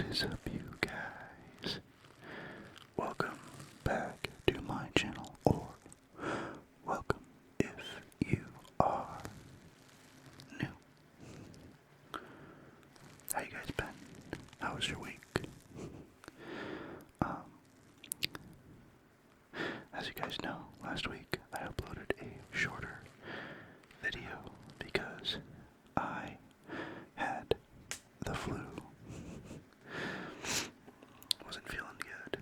is up, you guys? Welcome back to my channel, or welcome if you are new. How you guys been? How was your week? As you guys know, last week I uploaded a shorter video because I had the flu. Wasn't feeling good,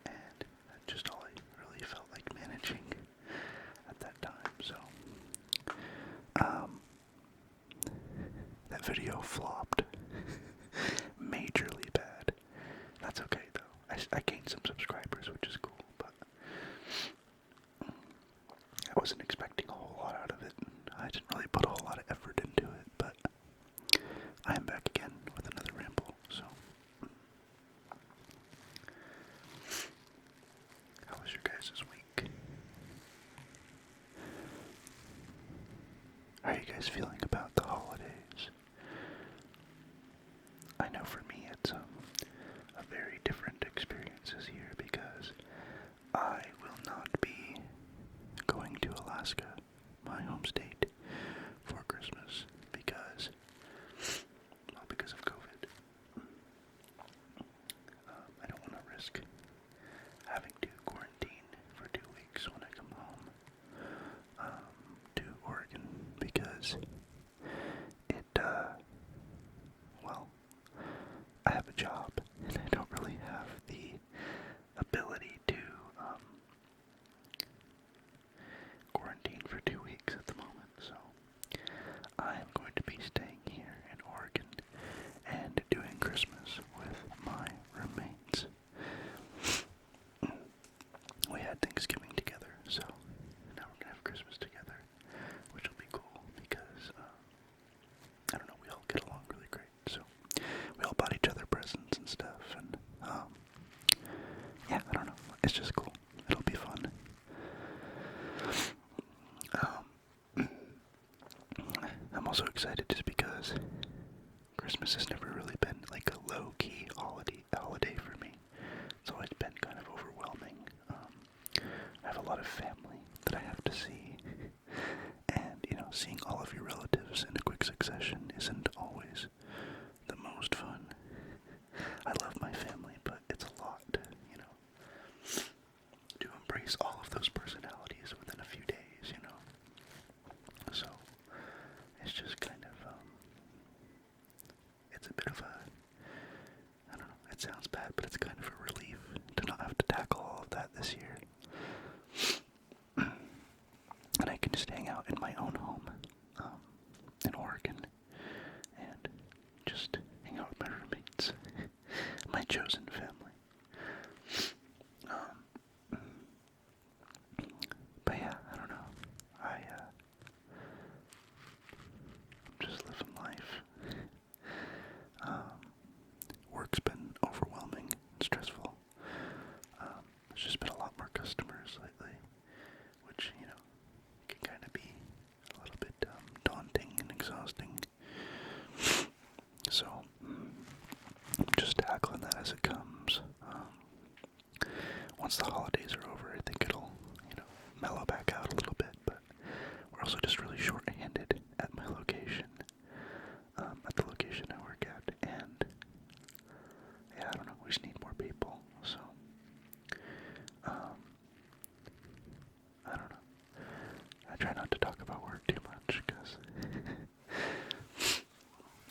and just all I really felt like managing at that time, so that video flopped majorly bad. That's okay though. I gained some subscribers, which is cool, but I wasn't expecting a whole lot out of it. I didn't really put a whole lot of effort into it, but I am back again with another ramble, so. How was your guys' week? How are you guys feeling about the holidays? I know for me it's a very different experience this year because I will not be going to Alaska, my home state, for Christmas because of COVID. I don't want to risk having to quarantine for 2 weeks when I come home to Oregon because it, well, I have a job and I don't really have the ability to quarantine for 2 weeks at the moment, so I am going to be staying here in Oregon and doing Christmas with my roommates. We had Thanksgiving together, so now we're gonna have Christmas together, which will be cool because, I don't know, we all get along really great, so we all bought each other presents and stuff, and, yeah, I don't know, it's just cool. It'll be fun. I'm also excited just because Christmas has never really been like a low-key holiday for me. It's always been kind of overwhelming. I have a lot of family that I have to see, and, seeing all of your relatives in a quick succession isn't always the most fun. I love my family, but it's a lot, to embrace all of those personalities within a few days, So, it's just kind of, it's a bit of I don't know, it sounds bad, but it's kind of a relief to not have to tackle all of that this year. And I can just hang out in my own home, in Oregon, and just hang out with my roommates, my chosen family. But yeah, I don't know. I'm just living life. Work's been overwhelming and stressful. There's just been a lot more customers lately, which, can kind of be a little bit daunting and exhausting. So, I'm just tackling that as it comes. Once the holidays are over, I think it'll, mellow back out a little bit, but we're also just really short-handed at my location, at the location I work at, and yeah, I don't know, we just need more people, so, I don't know, I try not to talk about work too much, because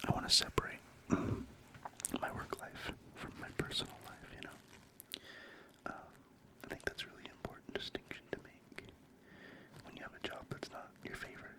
I want to separate my work life from my personal life, I think that's a really important distinction to make when you have a job that's not your favorite.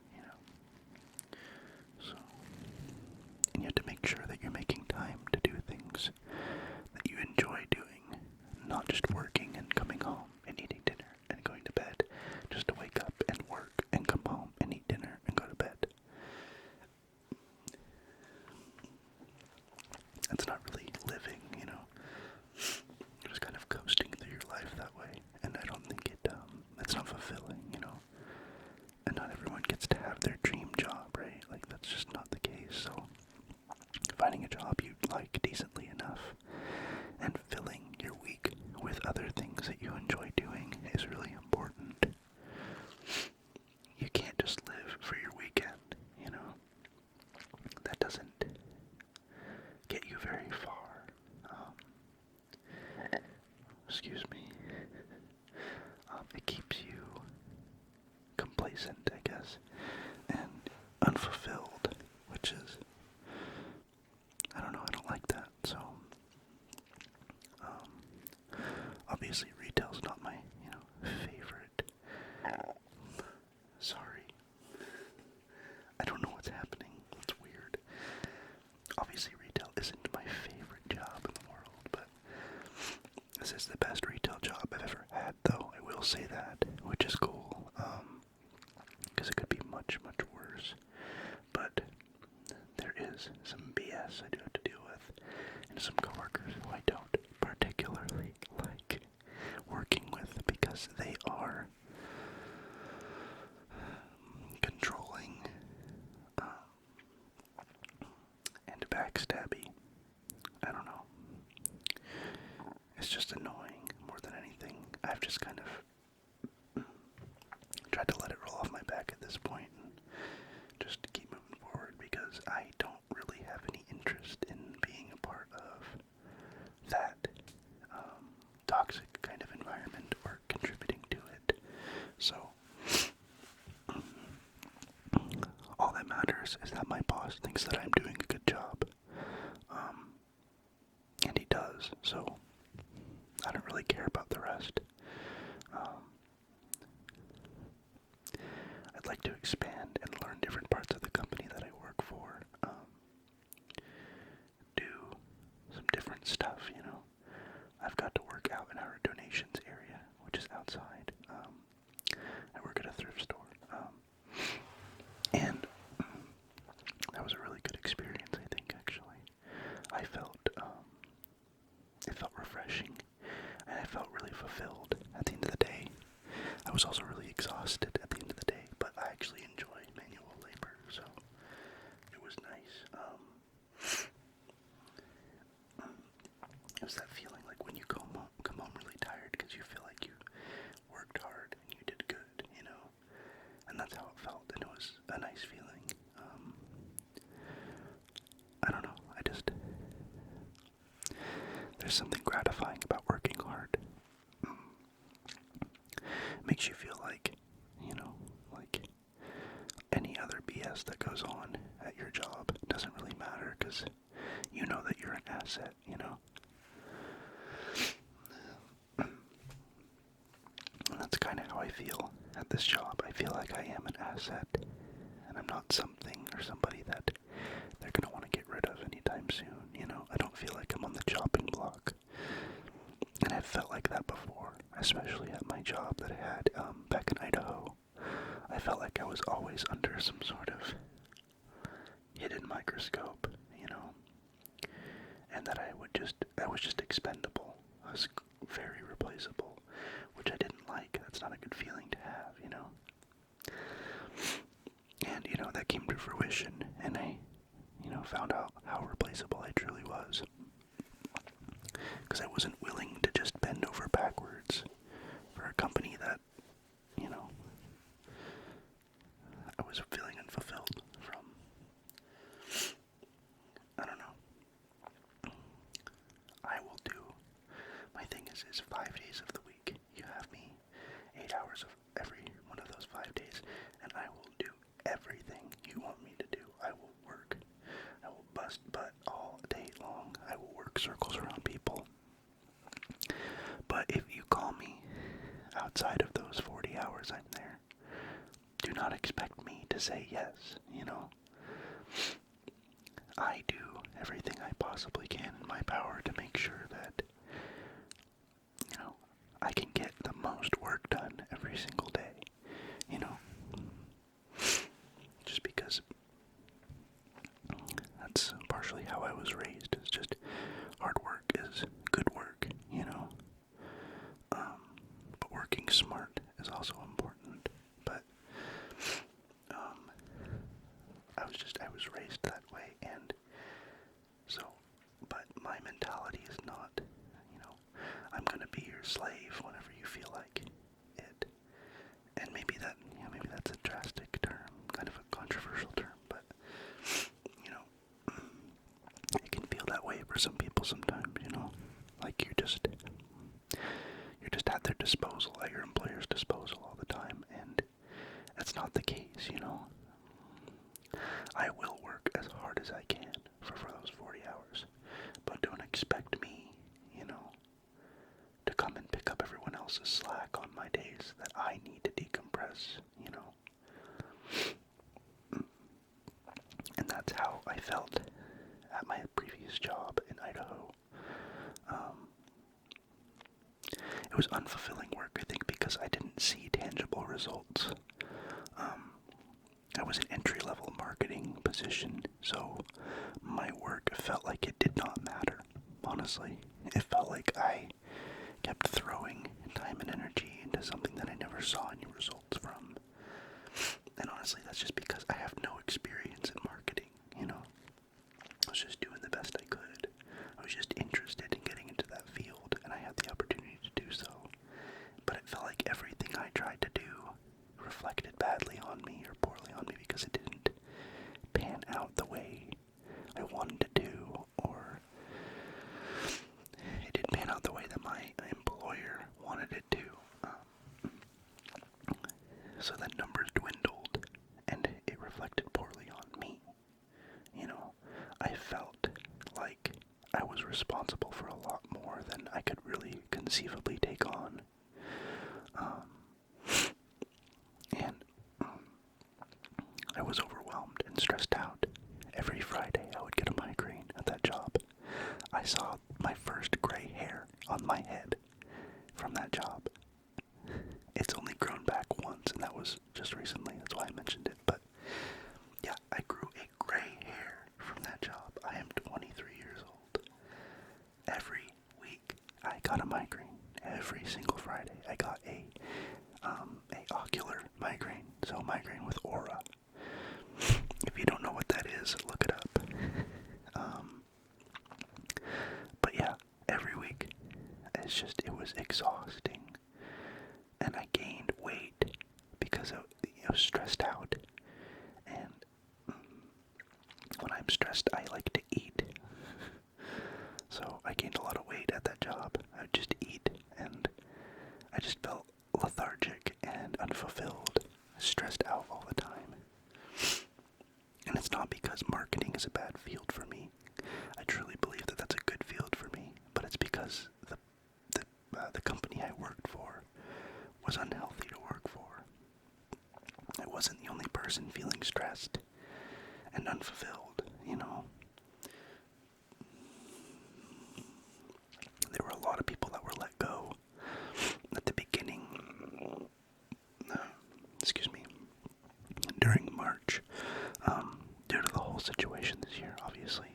finding a job you like decently enough and filling your week with other things that you enjoy doing is really important. You can't just live for your weekend, you know? That doesn't get you very far. Excuse me. It keeps you complacent, I guess, and unfulfilled, which is, I don't know, I don't like that. So, obviously retail's not my, favorite. Sorry. I don't know what's happening. It's weird. Obviously retail isn't my favorite job in the world, but this is the best retail job I've ever had, though, I will say that, which is cool, because it could be much, much worse, but there is some BS I do have to deal with, and some coworkers who I don't particularly like working with, because they are controlling, and backstabby. I don't know. It's just annoying more than anything. I've just kind of tried to let it roll off my back at this point and just keep moving forward, because I don't really have any interest in being a part of that toxic kind of environment or contributing to it. So all that matters is that my boss thinks that I'm doing a good job, and he does. So I don't really care about the rest. I'd like to expand and learn different parts of the company that I work for. Do some different stuff, I've got to work out in our donations area, which is outside. I work at a thrift store. And that was a really good experience, I think, actually. I felt, it felt refreshing, and I felt really fulfilled at the end of the day. I was also really exhausted at the end of the day, but I actually enjoyed manual labor, so it was nice. It was that feeling like when you come home really tired because you feel like you worked hard and you did good, and that's how it felt, and it was a nice feeling. I don't know, there's something gratifying about working hard. It makes you feel like, like any other BS that goes on at your job doesn't really matter, because you know that you're an asset, And that's kind of how I feel at this job. I feel like I am an asset, and I'm not something or somebody that they're going to want to get rid of anytime soon, I don't feel like I'm on the chopping block. And I've felt like that before, especially at my job that I had back in Idaho. I felt like I was always under some sort of hidden microscope, and that I was just expendable. I was very replaceable, which I didn't like. That's not a good feeling to have, And, that came to fruition, and I, found out how replaceable I truly was. Because I wasn't willing to just bend over backwards for a company that, I was feeling unfulfilled from. I don't know. I will do, my thing is 5 days of the week. You have me 8 hours of every one of those 5 days, and I will do everything you want me to do. I will work. I will bust butt all day long. I will work circles around people. But if you call me outside of those 40 hours I'm there, do not expect me to say yes, I do everything I possibly can in my power to make sure that, I can get the most work done every single day, Just because that's partially how I was raised. It's just hard work is good work, But working smart is also important. But I was raised that way, and slave whenever you feel like it. And maybe that's a drastic term, kind of a controversial term, but, it can feel that way for some people sometimes, like you're just at their disposal, at your employer's disposal all the time, and that's not the case, I will work as hard as I can for those 40 hours, but don't expect me, to come and pick up everyone else's slack on my days that I need to decompress, And that's how I felt at my previous job in Idaho. It was unfulfilling work, I think, because I didn't see tangible results. I was an entry-level marketing position, so my work felt like it did not matter, honestly. It felt like I kept throwing time and energy into something that I never saw any results from. And honestly, that's just because I have no experience in marketing, I was just doing the best I could. I was just interested in getting into that field, and I had the opportunity to do so. But it felt like everything I tried to do reflected badly on me or poorly on me because it didn't pan out the way I wanted to do, or it didn't pan out the way that my employer wanted it to. So the numbers dwindled, and it reflected poorly on me. I felt like I was responsible for a lot more than I could really conceivably take on. And I was overwhelmed and stressed out. Every Friday I would get a migraine at that job. I saw my first gray hair on my head from that job. It's only grown back once, and that was just recently. That's why I mentioned it. But yeah, I grew a gray hair from that job. I am 23 years old. Every week I got a migraine. Every single Friday I got a ocular migraine. So migraine with aura. If you don't know what that is, look it up. But yeah, every week it was exhausting. And I gained weight because I was stressed out. And when I'm stressed, I like to eat. So I gained a lot of weight at that job. I would just eat, and I just felt lethargic and unfulfilled, stressed out all the time. And it's not because marketing is a bad field for me. I truly believe that that's a good field for me, but it's because the company I worked for was unhealthy to work for. I wasn't the only person feeling stressed and unfulfilled, There were a lot of people that were let go at the beginning, during March, due to the whole situation this year, obviously.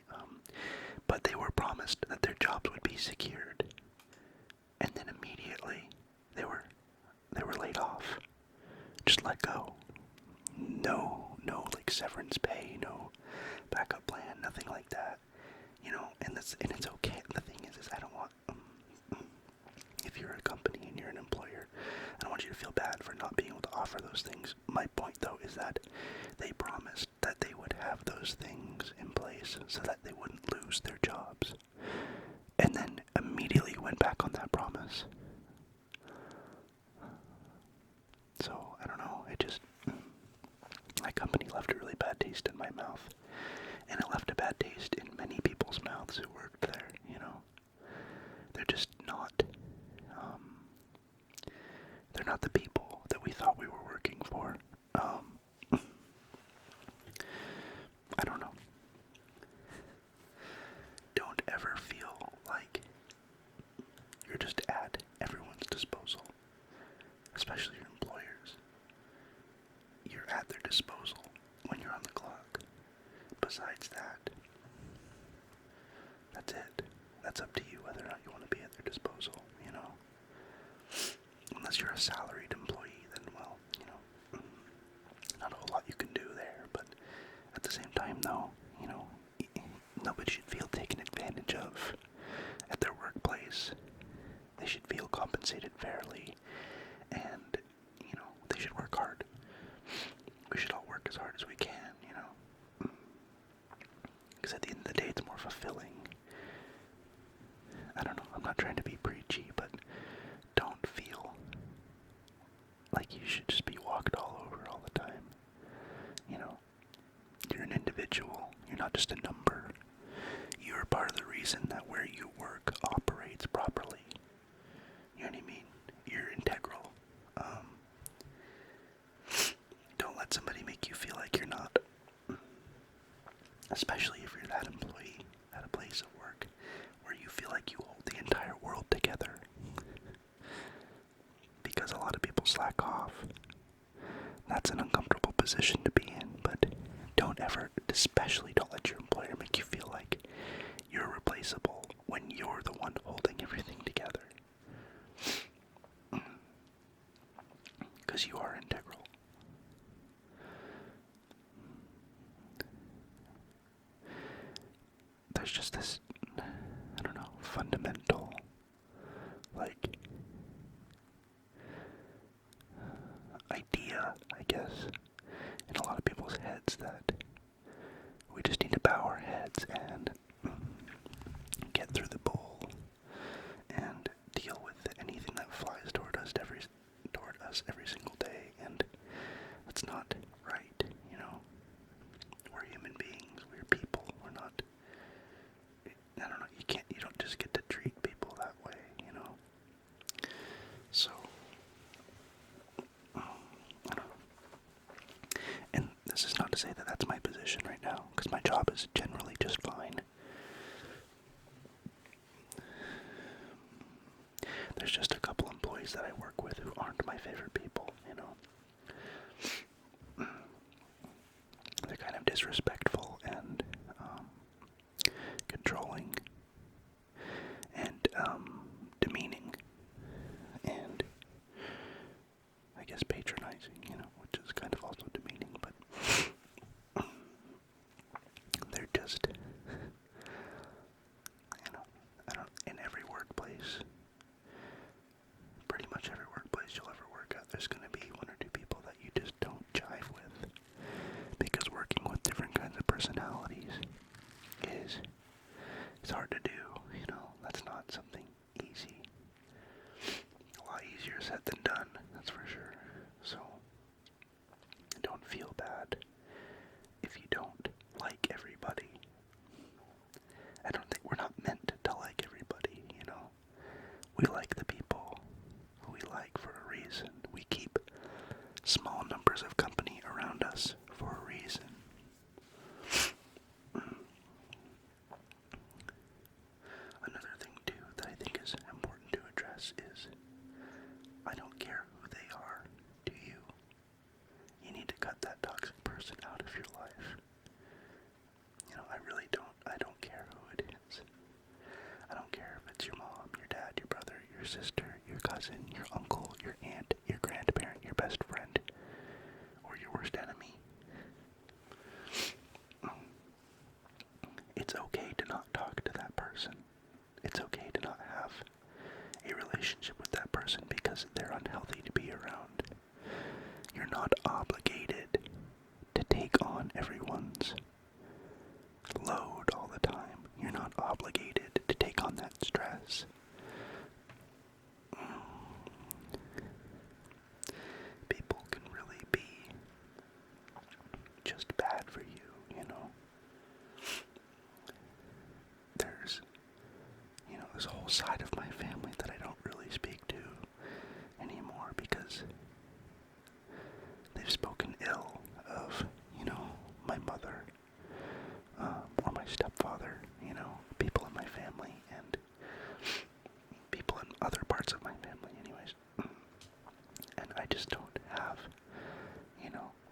But they were promised that their jobs would be secured, and then immediately they were laid off, just let go. No like severance pay, no backup plan, nothing like that. And it's okay. The thing is I don't want, if you're a company and you're an employer, I don't want you to feel bad for not being able to offer those things. My point, though, is that they promised that they would have those things in place so that they wouldn't lose their jobs, and then immediately went back on that promise. So, I don't know, my company left a really bad taste in my mouth, and it left a bad taste in many people's mouths who worked there, They're just not, they're not the people that we thought we were working for. I don't know. Don't ever feel like you're just at everyone's disposal, especially your employers. You're at their disposal when you're on the clock. Besides that, that's it. That's up to you whether or not you want to be at their disposal, Unless you're a salaried employee, then, well, not a whole lot you can do there. But at the same time, though, nobody should feel taken advantage of at their workplace. They they should feel compensated fairly, and, they should work hard. We should all work as hard as we can, because at the end of the day, it's more fulfilling. I don't know, I'm not trying to be preachy, but don't feel like you should just be walked all over all the time. You're an individual. You're not just a number. You're part of the reason that where you work operates properly. You know what I mean? You're integral. Don't let somebody make you feel like you're not. Especially if you're that employee at a place of work where you feel like you hold the entire world together. Because a lot of people slack off. That's an uncomfortable position to be in, but especially don't let your employer make you feel like you're replaceable when you're the one holding everything together. Because you are integral. There's just this, I don't know, fundamental, idea, I guess, in a lot of people's heads that we just need to bow our heads and get through the bowl and deal with anything that flies toward us every single day, and that's not right, We're human beings, we're people, we're not, I don't know, you don't just get to treat people that way, So, I don't know. And this is not to say that that's my position right now, because my job is generally just fine. There's just a couple employees that I work with who aren't my favorite people, They're kind of disrespectful and controlling and demeaning and I guess patronizing, which is kind of also demeaning, but they're just, in every workplace, pretty much every workplace you'll ever work at, there's going to be one or two people that you just don't jive with, because working with different kinds of personalities is hard to do, that's not something easy. A lot easier said than done, that's for sure. So, don't feel bad if you don't like everybody. I don't think we're not meant to like everybody, We like the people who we like for a reason. We keep small numbers of company around us for a reason. Another thing, too, that I think is important to address is, I don't care who they are to you. You need to cut that toxic person out of your life. I really don't. I don't care who it is. I don't care if it's your mom, your dad, your brother, your sister, your cousin, your uncle, your aunt, your grandparent, your best friend, or your worst enemy. It's okay to not talk to that person. It's okay to not have a relationship with that person because they're unhealthy to be around. You're not obligated to take on everyone's load all the time. You're not obligated to take on that stress. People can really be just bad for you, There's, there's a whole side of my family that I don't really speak to anymore because they've spoken ill of, my mother, or my stepfather, people in my family, and people in other parts of my family anyways. And I just don't have,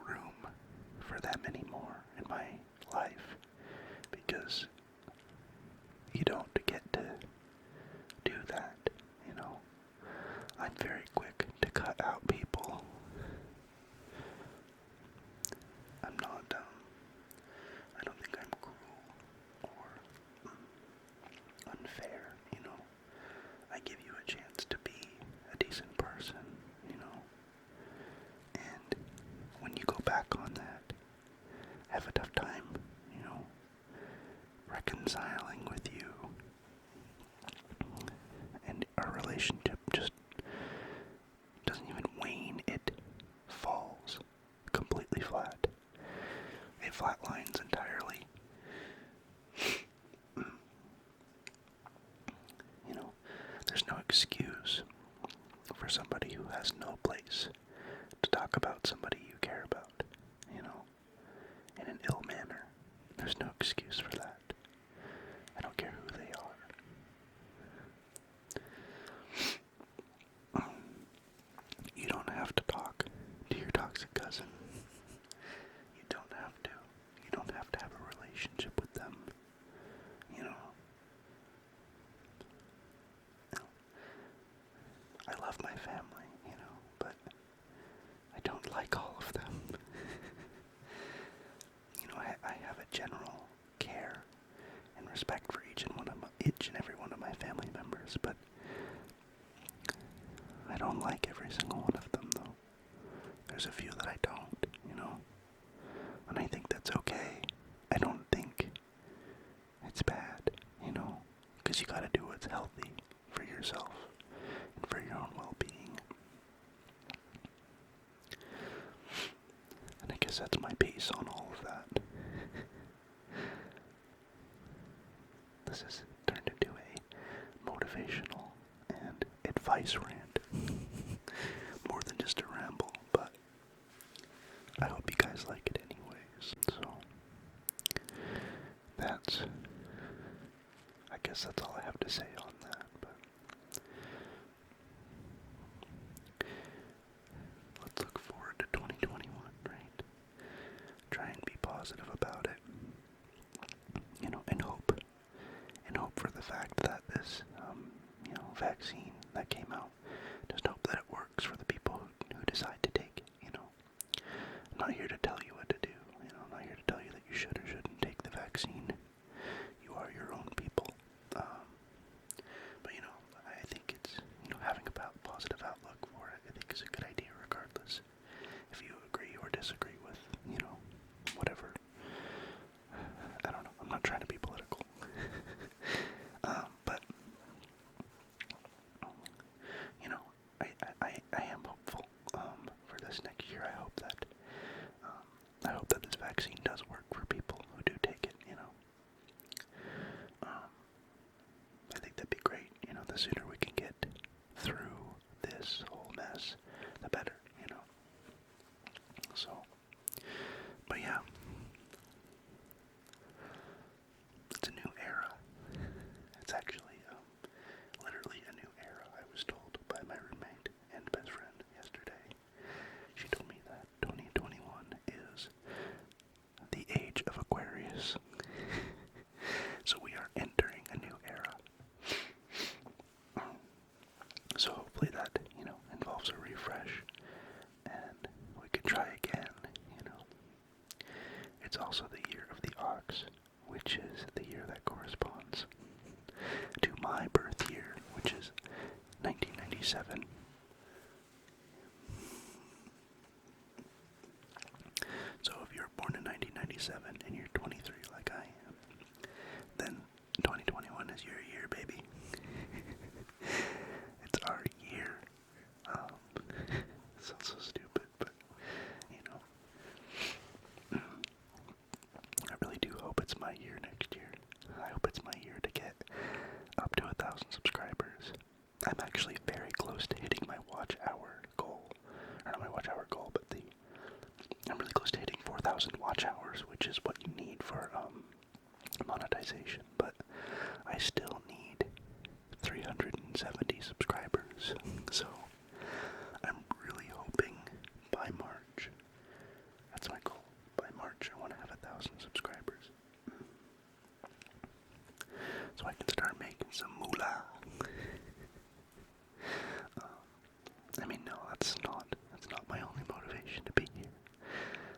room for them anymore in my life, because you don't get to do that, I'm very quick to cut out people. I'm not, I don't think I'm cruel or unfair, I give you a chance reconciling with you, and our relationship just doesn't even wane, it falls completely flat. It flatlines entirely. You know, there's no excuse for somebody who has no place to talk about somebody you care about, you know, in an ill manner. There's no excuse for that. I don't care who they are. You don't have to talk to your toxic cousin. You don't have to. You don't have to have a relationship with them. You know. I love my family, you know, but I don't like all of them. You know, I have a general care and respect for each and every one of my family members, but I don't like every single one of them, though. There's a few that I don't, you know, and I think that's okay. I don't think it's bad, you know, because you gotta do what's healthy for yourself and for your own well-being. And I guess that's my piece on all of that. This has turned into a motivational and advice rant. More than just a ramble, but I hope you guys like it anyways. So, I guess that's all I have to say on that, but let's look forward to 2021, right? Try and be positive about it, you know, and hope for the fact that this, vaccine that came out, just hope that it works for the people who decide to take it, you know. I'm not here to tell you what to do, you know, I'm not here to tell you that you should or shouldn't take the vaccine. You are your own people. But, you know, I think it's, you know, having a positive outlook for it, I think is a good idea regardless. If you agree or disagree with, you know, whatever. I don't know, I'm not trying to be political. But, you know, I am hopeful for this next year. I hope that this vaccine does work for people who do take it, you know. I think that'd be great, you know, the sooner we can get through this whole mess, the better, you know. So, but yeah, it's a new era. It's actually, literally a new era, I was told by my roommate and best friend yesterday. She told me that 2021 is the age of Aquarius. So we are entering a new era. So hopefully that, you know, involves a refresh and we can try again, you know. It's also the year of the ox, which is the year that corresponds to my birth year, which is 1997. So if you're born in 1997 and you're 23 like I am, then 2021 is your year, baby. It's our year. Sounds so stupid, but, you know. I really do hope it's my year next year. I hope it's my year to get up to 1,000 subscribers. I'm actually very close to hitting my watch hour goal. Or not my watch hour goal, but I'm really close to hitting 4,000 watch hours, which is what you need for monetization. But I still need 370 subscribers. So I'm really hoping by March. That's my goal. By March, I want to have 1,000 subscribers, so I can start making some moolah. I mean, no, that's not my only motivation to be here.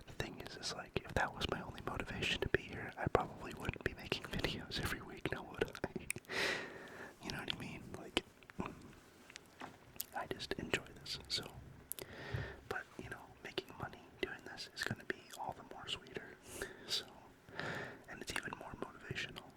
The thing is like, if that was my only motivation to be here, I probably wouldn't be making videos every week, now would I? You know what I mean? Like, I just enjoy this, so. But, you know, making money doing this is going to be all the more sweeter, so. And it's even more motivational,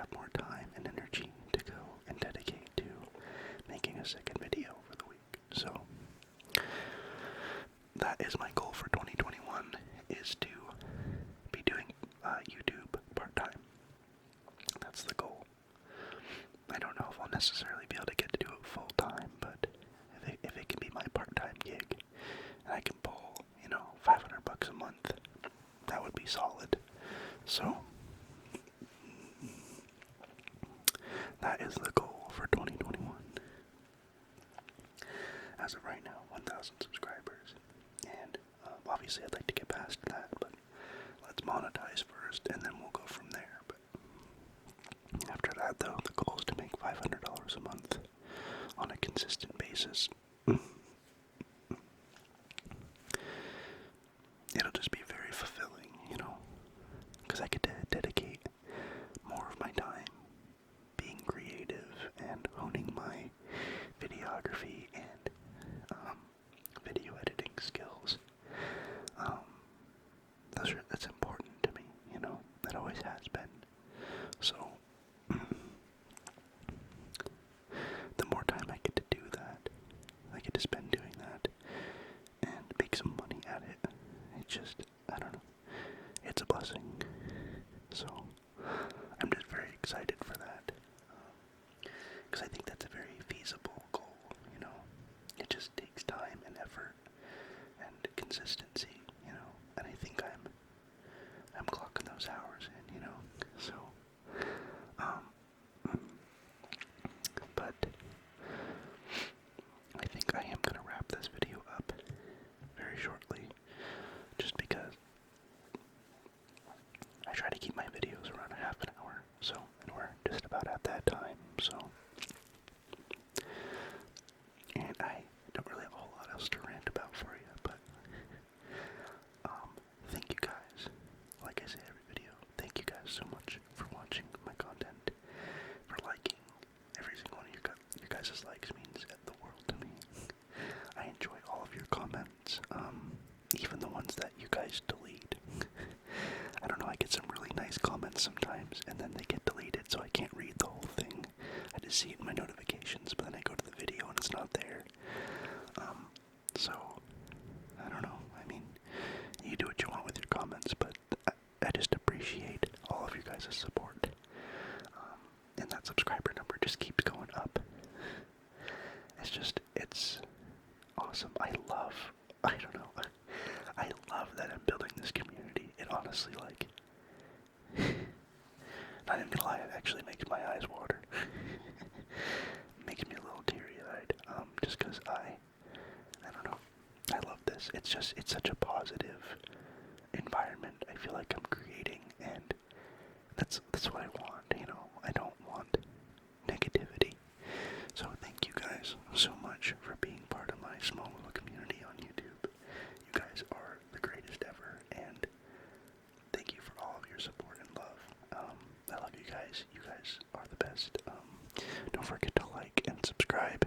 had more time and energy to go and dedicate to making a second video for the week. So that is my goal for 2021, is to be doing YouTube part-time. That's the goal. I don't know if I'll necessarily be able to get to do it full-time, but if it can be my part-time gig, and I can pull, $500 a month, that would be solid. So that is the goal for 2021. As of right now, 1,000 subscribers, and obviously I'd like to get past that, but let's monetize first, and then we'll go from there. But after that, though, the goal is to make $500 a month on a consistent basis. It'll just be very fulfilling, because I get to dedicate more of my time being creative and honing my videography and video editing skills. That's important to me, that always has been. So the more time I get to do that, I get to spend doing that and make some money at it. It's just, I don't know, it's a blessing. So I'm just very excited for that, because I think that's a very feasible goal. It just takes time and effort and consistency, and I think I'm clocking those hours in, so but I think I am gonna wrap this video up very shortly, just because I try to keep my videos around a half an hour, and we're just about at that time, and I don't really have a whole lot else to rant about for you, but thank you guys. Like I say every video, thank you guys so much for watching my content, for liking. Every single one of your guys' likes means the world to me. I enjoy all of your comments, even the ones that you guys delete. I don't know, I get some really nice comments sometimes, and then they get deleted, so I can't read the whole thing. I just see it in my notifications, but then I go to the video and it's not there. So, I don't know, I mean, you do what you want with your comments, but I just appreciate all of you guys' support. And that subscriber number just keeps going up. It's awesome. I love that I'm building this community. It honestly, not even gonna lie, it actually makes my eyes water. Makes me a little teary-eyed, just because I don't know, I love this. It's such a positive environment I feel like I'm creating, and that's what I want, I don't want negativity. So thank you guys so much for being part of my small little community on YouTube. You guys are the greatest ever, and thank you for all of your support and love. I love you guys. You guys are the best. Don't forget to like and subscribe,